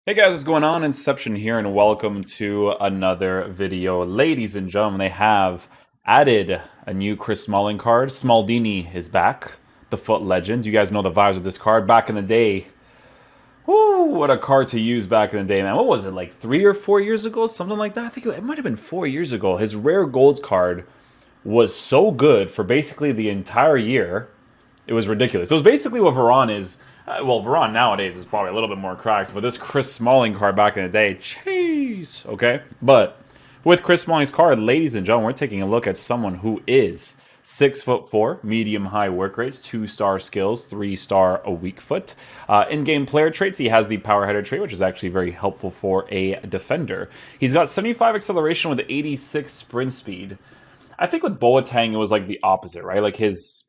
Hey guys, what's going on? Inception here, and welcome to another video. Ladies and gentlemen, they have added a new Chris Smalling card. Smalldini is back, the foot legend. You guys know the vibes of this card. Back in the day, whoo, what a card to use back in the day, man. What was it, like 3 or 4 years ago? Something like that? I think it might have been 4 years ago. His rare gold card was so good for basically the entire year. It was ridiculous. It was basically what Varane is. Well, Varane nowadays is probably a little bit more cracked, but this Chris Smalling card back in the day, jeez, okay? But with Chris Smalling's card, ladies and gentlemen, we're taking a look at someone who is 6'4", medium-high work rates, 2-star skills, 3-star a weak foot. In-game player traits, he has the power header trait, which is actually very helpful for a defender. He's got 75 acceleration with 86 sprint speed. I think with Boateng, it was like the opposite, right? Like his...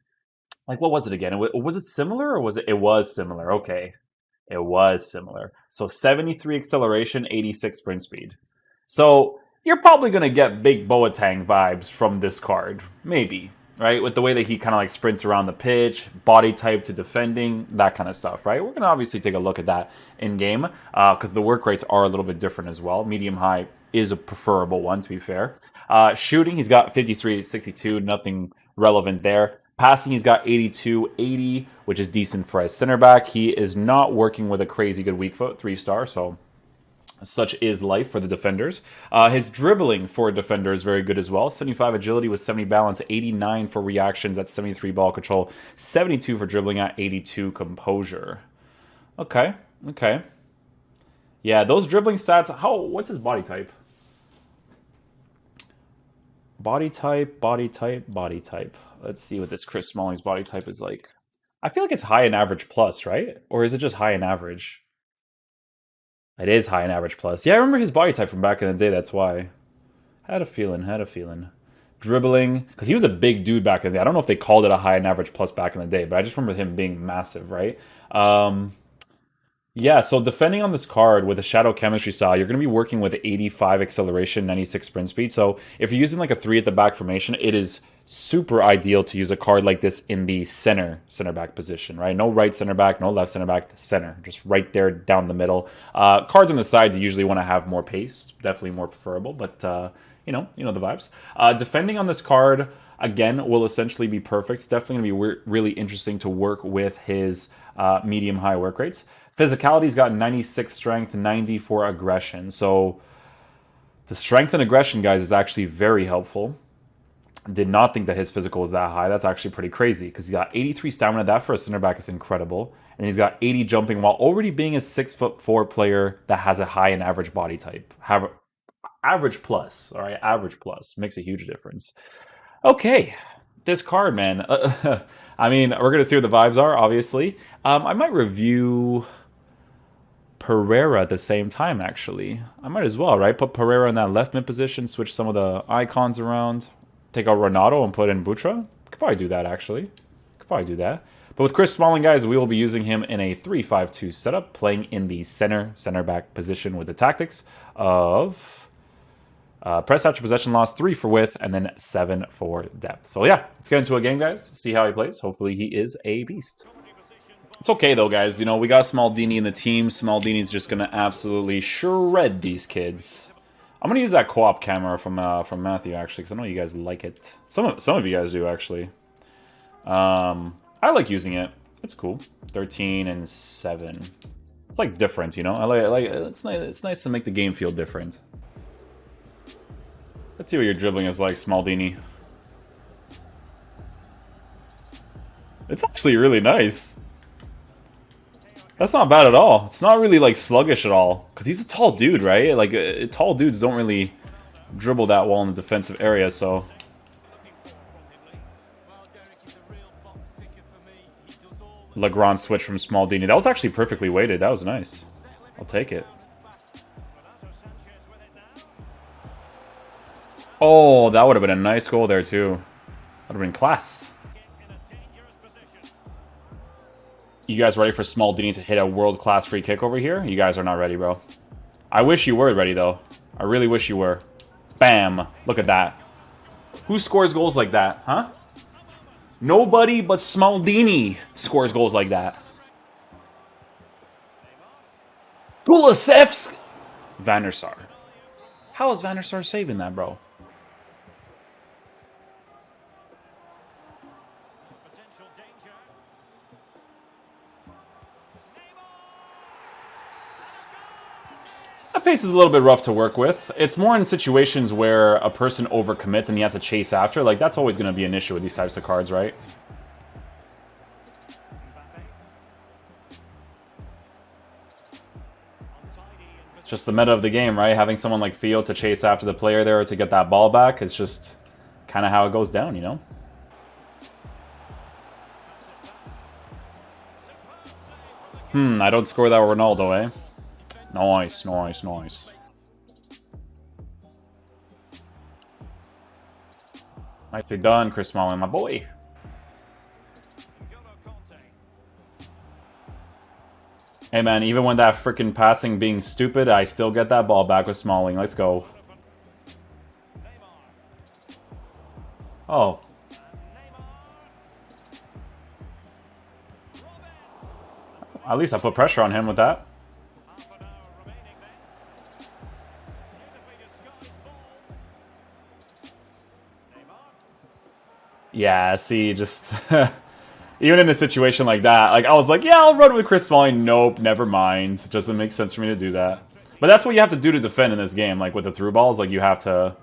Like, what was it again? Was it similar or was it? It was similar. Okay. It was similar. So 73 acceleration, 86 sprint speed. So you're probably going to get big Boateng vibes from this card. Maybe, right? With the way that he kind of like sprints around the pitch, body type to defending, that kind of stuff, right? We're going to obviously take a look at that in game because the work rates are a little bit different as well. Medium high is a preferable one, to be fair. Shooting, he's got 53, 62, nothing relevant there. Passing, he's got 82, 80, which is decent for a center back. He is not working with a crazy good weak foot, 3-star, so such is life for the defenders. His dribbling for a defender is very good as well. 75 agility with 70 balance, 89 for reactions at 73 ball control, 72 for dribbling at 82 composure. Okay, okay. Yeah, those dribbling stats, what's his body type? Body type, body type, body type. Let's see what this Chris Smalling's body type is like. I feel like it's high and average plus, right? Or is it just high and average? It is high and average plus. Yeah, I remember his body type from back in the day, that's why. Had a feeling, had a feeling. Dribbling, because he was a big dude back in the day. I don't know if they called it a high and average plus back in the day, but I just remember him being massive, right? Yeah, so defending on this card with a Shadow Chemistry style, you're going to be working with 85 acceleration, 96 sprint speed. So if you're using like a 3 at the back formation, it is super ideal to use a card like this in the center back position, right? No right center back, no left center back, center. Just right there down the middle. Cards on the sides, you usually want to have more pace. Definitely more preferable, but you know the vibes. Defending on this card, again, will essentially be perfect. It's definitely going to be really interesting to work with his medium-high work rates. Physicality's got 96 strength, 90 for aggression. So the strength and aggression, guys, is actually very helpful. Did not think that his physical was that high. That's actually pretty crazy because he's got 83 stamina. That for a center back is incredible. And he's got 80 jumping while already being a 6'4" player that has a high and average body type. Average plus, all right? Average plus. Makes a huge difference. Okay. This card, man. I mean, we're going to see what the vibes are, obviously. I might review Pereira at the same time, actually. I might as well, right? Put Pereira in that left mid position, switch some of the icons around, take out Ronaldo and put in Butra. Could probably do that, actually. Could probably do that. But with Chris Smalling, guys, we will be using him in a 3-5-2 setup, playing in the center back position with the tactics of press after possession loss, 3 for width, and then 7 for depth. So yeah, let's get into a game, guys. See how he plays. Hopefully he is a beast. It's okay, though, guys. You know, we got Smalldini in the team. Smalldini's just going to absolutely shred these kids. I'm going to use that co-op camera from Matthew, actually, because I know you guys like it. Some of you guys do, actually. I like using it. It's cool. 13 and 7. It's, like, different, you know? I like it's nice to make the game feel different. Let's see what your dribbling is like, Smalldini. It's actually really nice. That's not bad at all. It's not really, like, sluggish at all. Because he's a tall dude, right? Like, tall dudes don't really dribble that well in the defensive area, so... Legrand switch from Smalldini. That was actually perfectly weighted. That was nice. I'll take it. Oh, that would have been a nice goal there, too. That would have been class. You guys ready for Smalldini to hit a world-class free kick over here? You guys are not ready, bro. I wish you were ready, though. I really wish you were. Bam. Look at that. Who scores goals like that, huh? Nobody but Smalldini scores goals like that. Kulusevski! Van der Sar. How is Van der Sar saving that, bro? That pace is a little bit rough to work with. It's more in situations where a person overcommits and he has to chase after. Like, that's always going to be an issue with these types of cards, right? It's just the meta of the game, right? Having someone like Theo to chase after the player there to get that ball back, it's just kind of how it goes down, you know? I don't score that with Ronaldo, eh? Nice, nice, nice. Nicely done, Chris Smalling, my boy. Hey man, even when that freaking passing being stupid, I still get that ball back with Smalling. Let's go. Oh. At least I put pressure on him with that. Yeah, see, just... even in a situation like that, like I was like, yeah, I'll run with Chris Smalling. Nope, never mind. It doesn't make sense for me to do that. But that's what you have to do to defend in this game. Like with the through balls, like you have to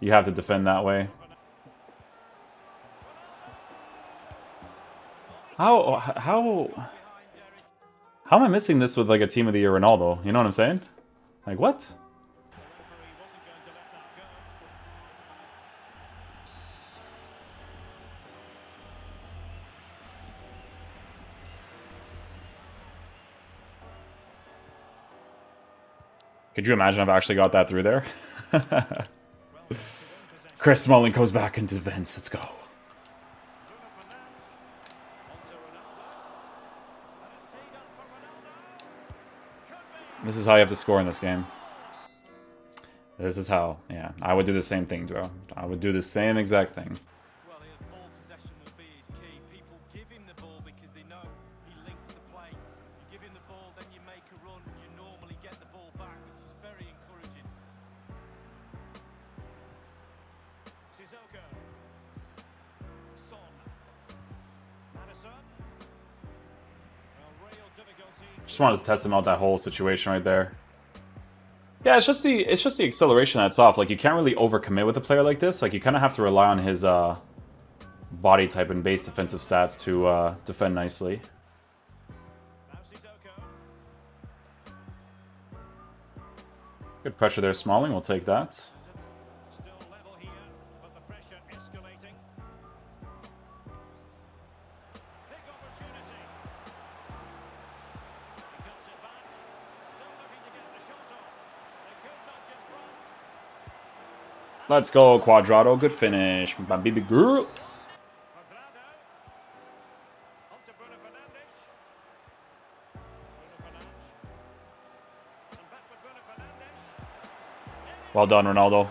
defend that way. How am I missing this with like a Team of the Year Ronaldo? You know what I'm saying? Like what? Could you imagine if I actually got that through there? Chris Smalling goes back into defense. Let's go. This is how you have to score in this game. This is how. Yeah, I would do the same thing, bro. I would do the same exact thing. Just wanted to test him out that whole situation right there. Yeah, it's just the acceleration that's off. Like you can't really overcommit with a player like this. Like you kind of have to rely on his body type and base defensive stats to defend nicely. Good pressure there, Smalling. We'll take that. Let's go, Quadrado. Good finish. My baby girl. Well done, Ronaldo.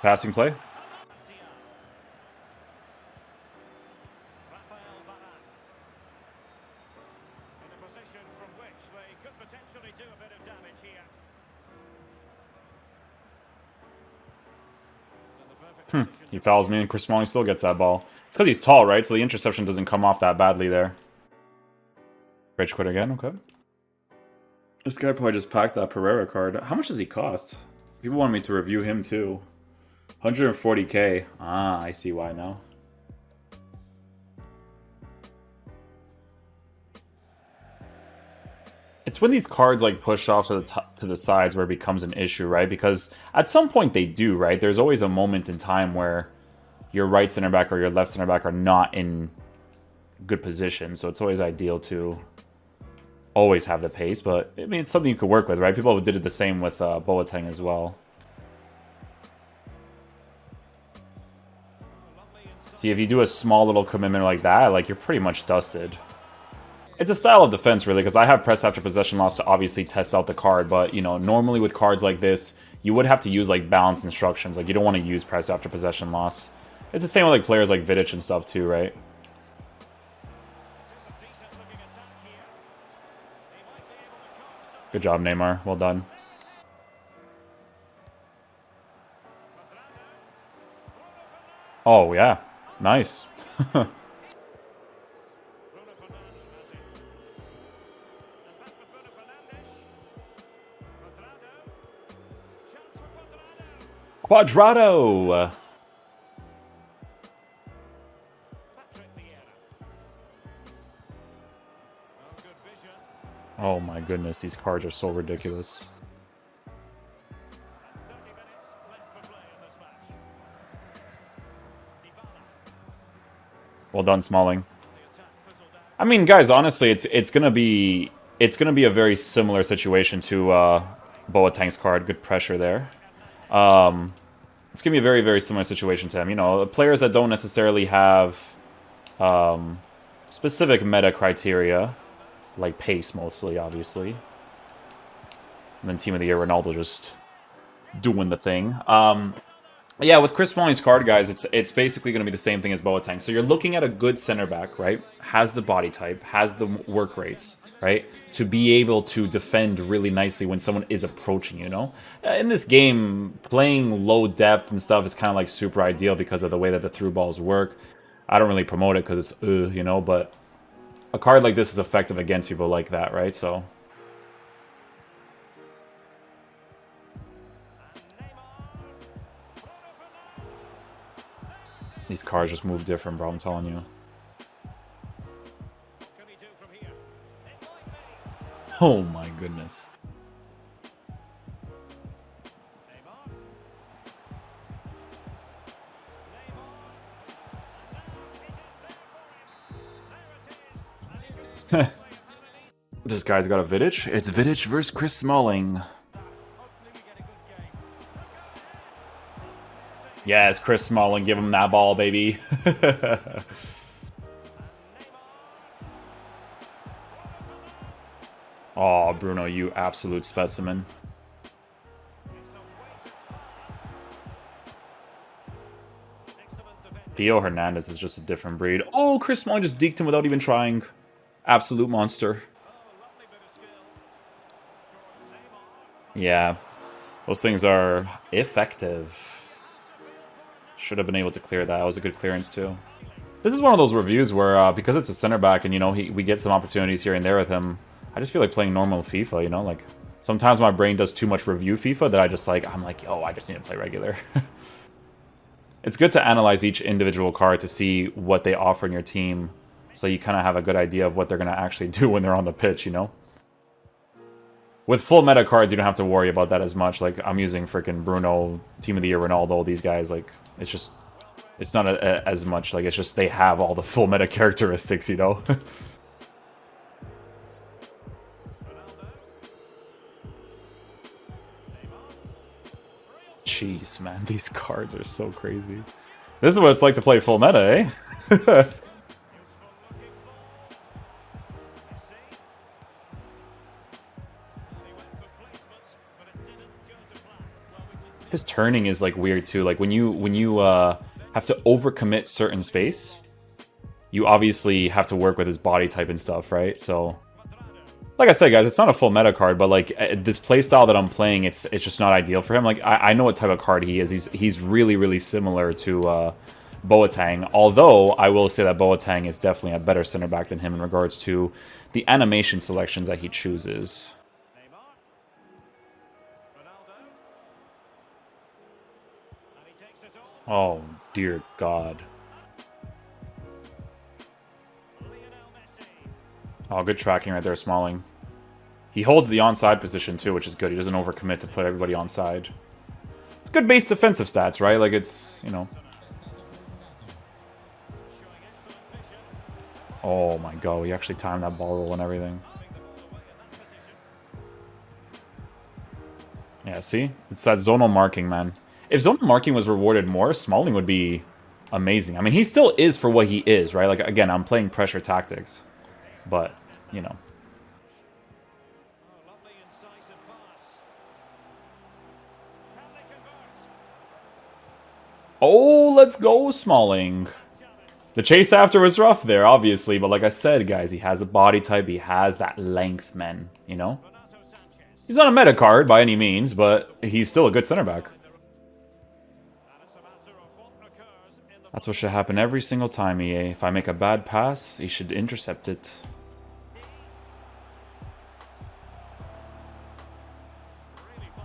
Passing play. He fouls me and Chris Smalling still gets that ball. It's because he's tall, right? So the interception doesn't come off that badly there. Rage quit again, okay. This guy probably just packed that Pereira card. How much does he cost? People want me to review him too. 140k. Ah, I see why now. It's when these cards like push off to the top, to the sides where it becomes an issue, right? Because at some point they do, right? There's always a moment in time where your right center back or your left center back are not in good position, so it's always ideal to always have the pace. But I mean, it's something you could work with, right? People did it the same with Boateng as well. See, if you do a small little commitment like that, like you're pretty much dusted. It's a style of defense, really, because I have press after possession loss to obviously test out the card, but, you know, normally with cards like this, you would have to use, like, balance instructions. Like, you don't want to use press after possession loss. It's the same with like players like Vidic and stuff too, right? Good job, Neymar. Well done. Oh, yeah. Nice. Quadrado! Oh my goodness, these cards are so ridiculous. Well done, Smalling. I mean, guys, honestly, it's gonna be a very similar situation to Boateng's card. Good pressure there. It's gonna be a very, very similar situation to him. You know, players that don't necessarily have specific meta criteria, like pace mostly, obviously. And then Team of the Year, Ronaldo just doing the thing. Yeah, with Chris Smalling's card, guys, it's basically going to be the same thing as Boateng. So you're looking at a good center back, right? Has the body type, has the work rates, right? To be able to defend really nicely when someone is approaching, you know? In this game, playing low depth and stuff is kind of like super ideal because of the way that the through balls work. I don't really promote it because it's, you know, but a card like this is effective against people like that, right? So... these cards just move different, bro, I'm telling you. Oh my goodness. This guy's got a Vidic. It's Vidic versus Chris Smalling. Yes, Chris Smalling, give him that ball, baby. Oh, Bruno, you absolute specimen. Theo Hernandez is just a different breed. Oh, Chris Smalling just deked him without even trying. Absolute monster. Yeah, those things are effective. Should have been able to clear that. That was a good clearance, too. This is one of those reviews where, because it's a center back and, you know, we get some opportunities here and there with him, I just feel like playing normal FIFA, you know? Like, sometimes my brain does too much review FIFA that I'm like, oh, I just need to play regular. It's good to analyze each individual card to see what they offer in your team, so you kind of have a good idea of what they're going to actually do when they're on the pitch, you know? With full meta cards, you don't have to worry about that as much. Like, I'm using freaking Bruno, Team of the Year, Ronaldo, these guys, like, it's just... it's not as much, like, it's just they have all the full meta characteristics, you know? Jeez, man, these cards are so crazy. This is what it's like to play full meta, eh? His turning is, like, weird, too. Like, when you have to overcommit certain space, you obviously have to work with his body type and stuff, right? So, like I said, guys, it's not a full meta card, but, like, this playstyle that I'm playing, it's just not ideal for him. Like, I know what type of card he is. He's really, really similar to Boateng, although I will say that Boateng is definitely a better center back than him in regards to the animation selections that he chooses. Oh, dear God. Oh, good tracking right there, Smalling. He holds the onside position, too, which is good. He doesn't overcommit to put everybody onside. It's good base defensive stats, right? Like, it's, you know... oh, my God. He actually timed that ball roll and everything. Yeah, see? It's that zonal marking, man. If zonal marking was rewarded more, Smalling would be amazing. I mean, he still is for what he is, right? Like, again, I'm playing pressure tactics. But, you know. Oh, let's go, Smalling. The chase after was rough there, obviously, but like I said, guys, he has a body type, he has that length, man, you know? He's not a meta card by any means, but he's still a good center back. That's what should happen every single time, EA. If I make a bad pass, he should intercept it.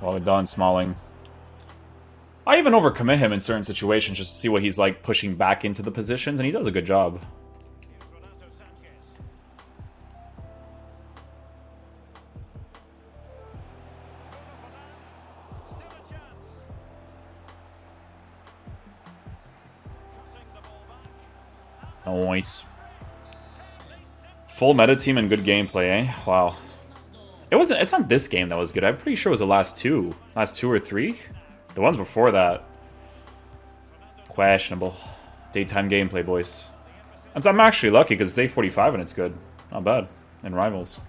Well done, Smalling. I even overcommit him in certain situations just to see what he's like pushing back into the positions, and he does a good job. Nice. Full meta team and good gameplay, eh? Wow. It's not this game that was good. I'm pretty sure it was the last two or three. The ones before that, questionable. Daytime gameplay, boys. And so I'm actually lucky because it's 8:45 and it's good. Not bad. In Rivals.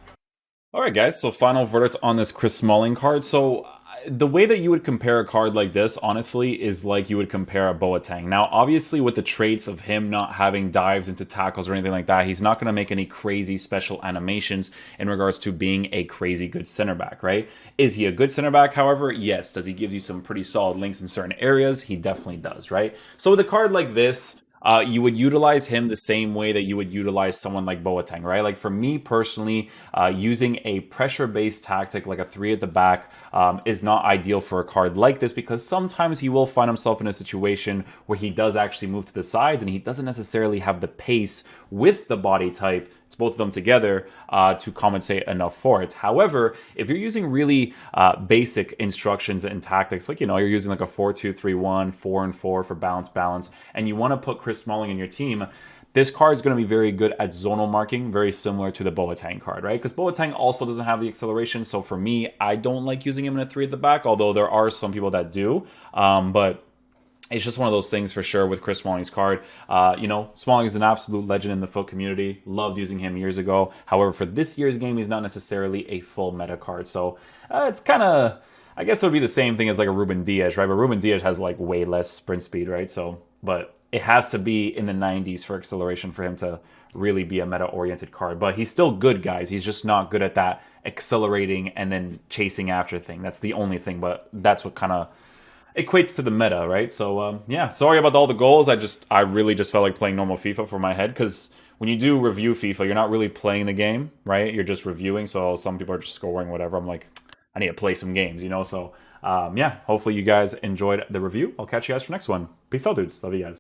Alright guys, so final verdict on this Chris Smalling card. So the way that you would compare a card like this, honestly, is like you would compare a Boateng. Now, obviously, with the traits of him not having dives into tackles or anything like that, he's not going to make any crazy special animations in regards to being a crazy good center back, right? Is he a good center back, however? Yes. Does he give you some pretty solid links in certain areas? He definitely does, right? So with a card like this, you would utilize him the same way that you would utilize someone like Boateng, right? Like for me personally, using a pressure-based tactic like a 3 at the back is not ideal for a card like this because sometimes he will find himself in a situation where he does actually move to the sides and he doesn't necessarily have the pace with the body type, it's both of them together, to compensate enough for it. However, if you're using really basic instructions and tactics, like, you know, you're using like a 4-2-3-1, 4-4 for balance, and you want to put Chris Smalling in your team, this card is going to be very good at zonal marking, very similar to the Boateng card, right? Because Boateng also doesn't have the acceleration, so for me, I don't like using him in a 3 at the back, although there are some people that do, but it's just one of those things for sure with Chris Smalling's card. You know, Smalling is an absolute legend in the FUT community. Loved using him years ago. However, for this year's game, he's not necessarily a full meta card. So it's kind of, I guess it would be the same thing as like a Ruben Diaz, right? But Ruben Diaz has like way less sprint speed, right? So, but it has to be in the 90s for acceleration for him to really be a meta-oriented card. But he's still good, guys. He's just not good at that accelerating and then chasing after thing. That's the only thing, but that's what kind of equates to the meta, right? So yeah, sorry about all the goals. I really just felt like playing normal FIFA for my head, because when you do review FIFA, you're not really playing the game, right? You're just reviewing. So some people are just scoring whatever. I'm like, I need to play some games, you know? So yeah, hopefully you guys enjoyed the review. I'll catch you guys for next one. Peace out, dudes. Love you guys.